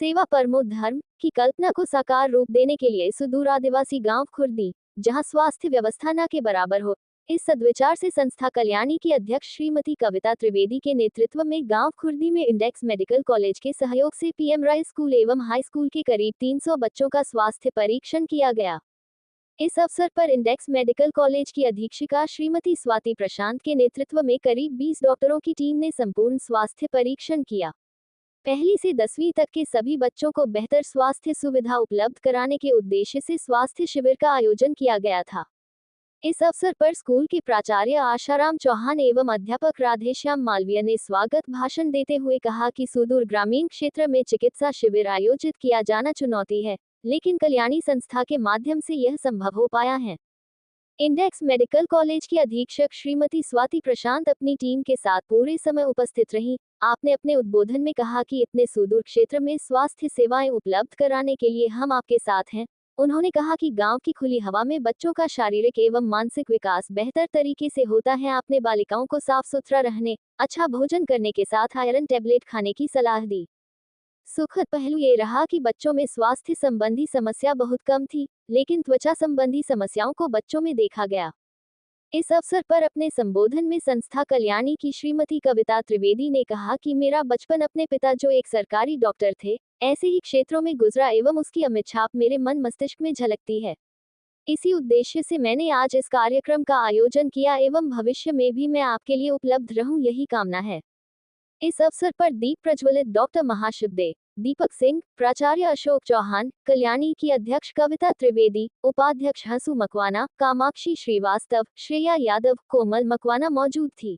सेवा परमो धर्म की कल्पना को साकार रूप देने के लिए सुदूर आदिवासी गांव खुर्दी, जहां स्वास्थ्य व्यवस्था न के बराबर हो, इस सद्विचार से संस्था कल्याणी की अध्यक्ष श्रीमती कविता त्रिवेदी के नेतृत्व में गांव खुर्दी में इंडेक्स मेडिकल कॉलेज के सहयोग से पीएम राय स्कूल एवं हाई स्कूल के करीब 300 बच्चों का स्वास्थ्य परीक्षण किया गया। इस अवसर पर इंडेक्स मेडिकल कॉलेज की अधीक्षिका श्रीमती स्वाति प्रशांत के नेतृत्व में करीब 20 डॉक्टरों की टीम ने संपूर्ण स्वास्थ्य परीक्षण किया। पहली से 10वीं तक के सभी बच्चों को बेहतर स्वास्थ्य सुविधा उपलब्ध कराने के उद्देश्य से स्वास्थ्य शिविर का आयोजन किया गया था। इस अवसर पर स्कूल के प्राचार्य आशाराम चौहान एवं अध्यापक राधेश्याम मालवीय ने स्वागत भाषण देते हुए कहा कि सुदूर ग्रामीण क्षेत्र में चिकित्सा शिविर आयोजित किया जाना चुनौती है, लेकिन कल्याणी संस्था के माध्यम से यह संभव हो पाया है। इंडेक्स मेडिकल कॉलेज की अधीक्षक श्रीमती स्वाति प्रशांत अपनी टीम के साथ पूरे समय उपस्थित रहीं। आपने अपने उद्बोधन में कहा कि इतने सुदूर क्षेत्र में स्वास्थ्य सेवाएं उपलब्ध कराने के लिए हम आपके साथ हैं। उन्होंने कहा कि गांव की खुली हवा में बच्चों का शारीरिक एवं मानसिक विकास बेहतर तरीके से होता है। आपने बालिकाओं को साफ सुथरा रहने, अच्छा भोजन करने के साथ आयरन टेबलेट खाने की सलाह दी। सुखद पहलू ये रहा कि बच्चों में स्वास्थ्य संबंधी समस्या बहुत कम थी, लेकिन त्वचा संबंधी समस्याओं को बच्चों में देखा गया। इस अवसर पर अपने संबोधन में संस्था कल्याणी की श्रीमती कविता त्रिवेदी ने कहा कि मेरा बचपन अपने पिता जो एक सरकारी डॉक्टर थे, ऐसे ही क्षेत्रों में गुजरा एवं उसकी अमिट छाप मेरे मन मस्तिष्क में झलकती है। इसी उद्देश्य से मैंने आज इस कार्यक्रम का आयोजन किया एवं भविष्य में भी मैं आपके लिए उपलब्ध रहूं, यही कामना है। इस अवसर पर दीप प्रज्वलित डॉक्टर महाशिवदेव, दीपक सिंह, प्राचार्य अशोक चौहान, कल्याणी की अध्यक्ष कविता त्रिवेदी, उपाध्यक्ष हंसू मकवाना, कामाक्षी श्रीवास्तव, श्रेया यादव, कोमल मकवाना मौजूद थी।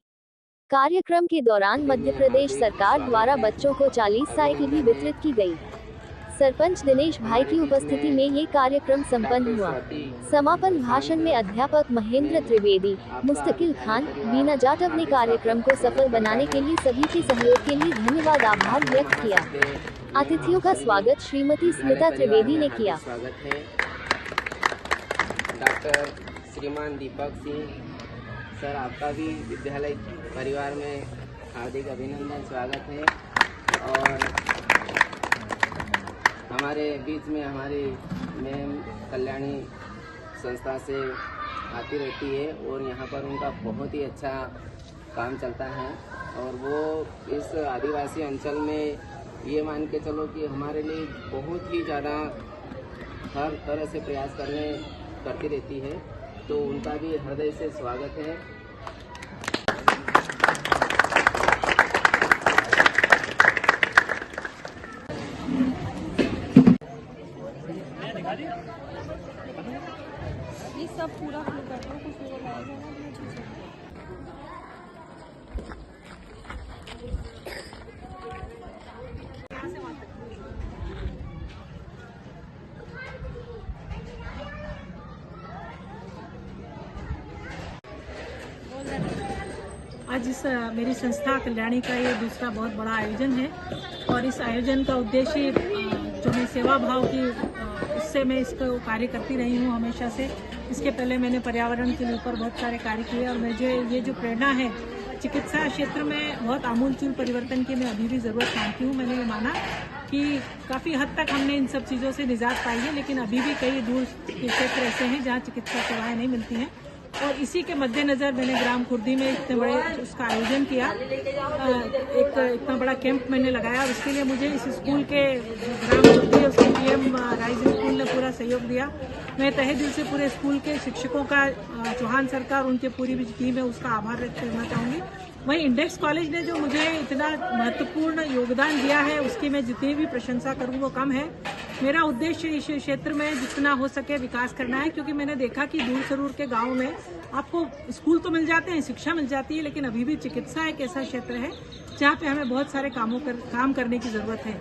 कार्यक्रम के दौरान मध्य प्रदेश सरकार द्वारा बच्चों को 40 साइकिल भी वितरित की गई। सरपंच दिनेश भाई की उपस्थिति में ये कार्यक्रम संपन्न हुआ। समापन भाषण में अध्यापक महेंद्र त्रिवेदी, मुस्तकिल खान, बीना जाटव ने कार्यक्रम को सफल बनाने के लिए सभी के सहयोग के लिए धन्यवाद आभार व्यक्त किया। अतिथियों का स्वागत श्रीमती स्मिता त्रिवेदी ने किया। डॉक्टर श्रीमान दीपक सिंह सर, आपका भी विद्यालय परिवार में हार्दिक अभिनंदन, स्वागत है। और हमारे बीच में हमारी मैम कल्याणी संस्था से आती रहती है और यहाँ पर उनका बहुत ही अच्छा काम चलता है। और वो इस आदिवासी अंचल में ये मान के चलो कि हमारे लिए बहुत ही ज़्यादा हर तरह से प्रयास करती रहती है, तो उनका भी हृदय से स्वागत है। ये सब पूरा फ्लो करता हूँ, कुछ लगाया जाएगा। आज इस मेरी संस्था कल्याणी का ये दूसरा बहुत बड़ा आयोजन है और इस आयोजन का उद्देश्य जो मैं सेवा भाव की उससे मैं इसको कार्य करती रही हूँ हमेशा से। इसके पहले मैंने पर्यावरण के ऊपर बहुत सारे कार्य किए और मुझे ये जो प्रेरणा है चिकित्सा क्षेत्र में बहुत आमूलचूल परिवर्तन की मैं अभी भी ज़रूरत मानती हूँ। मैंने ये माना कि काफ़ी हद तक हमने इन सब चीज़ों से निजात पाई है, लेकिन अभी भी कई दूर के क्षेत्र ऐसे हैं जहाँ चिकित्सा सेवाएँ नहीं मिलती हैं। और इसी के मद्देनज़र मैंने ग्राम खुर्दी में इतने बड़े उसका आयोजन किया। एक इतना बड़ा कैंप मैंने लगाया और उसके लिए मुझे इस स्कूल के ग्राम खुर्दी उसके पीएम राइज स्कूल ने पूरा सहयोग दिया। मैं तहे दिल से पूरे स्कूल के शिक्षकों का, चौहान सरकार, उनके पूरी भी टीम है, उसका आभार व्यक्त करना चाहूँगी। वहीं इंडेक्स कॉलेज ने जो मुझे इतना महत्वपूर्ण योगदान दिया है उसकी मैं जितनी भी प्रशंसा करूँ वो कम है। मेरा उद्देश्य इस क्षेत्र में जितना हो सके विकास करना है, क्योंकि मैंने देखा कि दूर सरूर के गाँव में आपको स्कूल तो मिल जाते हैं, शिक्षा मिल जाती है, लेकिन अभी भी चिकित्सा एक ऐसा क्षेत्र है जहाँ पे हमें बहुत सारे काम करने की ज़रूरत है।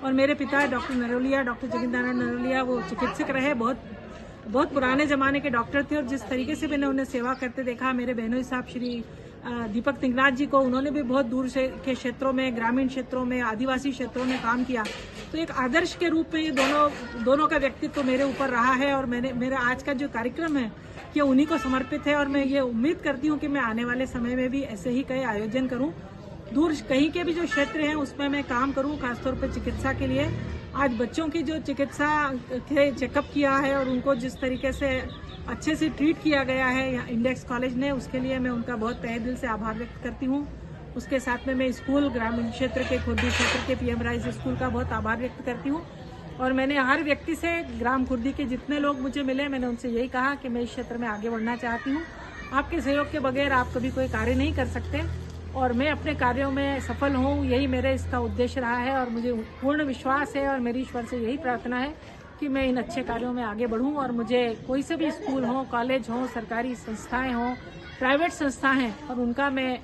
और मेरे पिता डॉक्टर नरोलिया, डॉक्टर जगदानंद नरोलिया, वो चिकित्सक रहे, बहुत पुराने ज़माने के डॉक्टर थे और जिस तरीके से मैंने उन्हें सेवा करते देखा, मेरे बहनोई साहब श्री दीपक तिंगराज जी को, उन्होंने भी बहुत दूर से के क्षेत्रों में, ग्रामीण क्षेत्रों में, आदिवासी क्षेत्रों में काम किया। तो एक आदर्श के रूप में ये दोनों का व्यक्तित्व मेरे ऊपर रहा है और मेरा आज का जो कार्यक्रम है ये उन्हीं को समर्पित है। और मैं ये उम्मीद करती हूँ कि मैं आने वाले समय में भी ऐसे ही कई आयोजन करूँ, दूर कहीं के भी जो क्षेत्र हैं उसमें मैं काम करूँ, खासतौर पर चिकित्सा के लिए। आज बच्चों की जो चिकित्सा के चेकअप किया है और उनको जिस तरीके से अच्छे से ट्रीट किया गया है यहाँ इंडेक्स कॉलेज ने, उसके लिए मैं उनका बहुत तहे दिल से आभार व्यक्त करती हूँ। उसके साथ में मैं स्कूल ग्रामीण क्षेत्र के खुर्दी क्षेत्र के पीएम राइज स्कूल का बहुत आभार व्यक्त करती हूँ। और मैंने हर व्यक्ति से, ग्राम खुर्दी के जितने लोग मुझे मिले, मैंने उनसे यही कहा कि मैं इस क्षेत्र में आगे बढ़ना चाहती हूँ। आपके सहयोग के बगैर आप कभी कोई कार्य नहीं कर सकते और मैं अपने कार्यों में सफल हूँ, यही मेरे इसका उद्देश्य रहा है। और मुझे पूर्ण विश्वास है और मेरी ईश्वर से यही प्रार्थना है कि मैं इन अच्छे कार्यों में आगे बढ़ूँ और मुझे कोई से भी स्कूल हो, कॉलेज हो, सरकारी संस्थाएं हो, प्राइवेट संस्थाएं हैं, और उनका मैं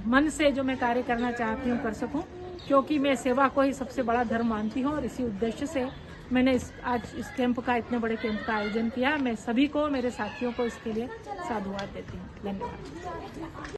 मन से जो मैं कार्य करना चाहती हूँ कर सकूँ, क्योंकि मैं सेवा को ही सबसे बड़ा धर्म मानती हूँ। और इसी उद्देश्य से मैंने आज इस कैंप का, इतने बड़े कैंप का आयोजन किया। मैं सभी को, मेरे साथियों को इसके लिए साधुवाद देती हूँ। धन्यवाद।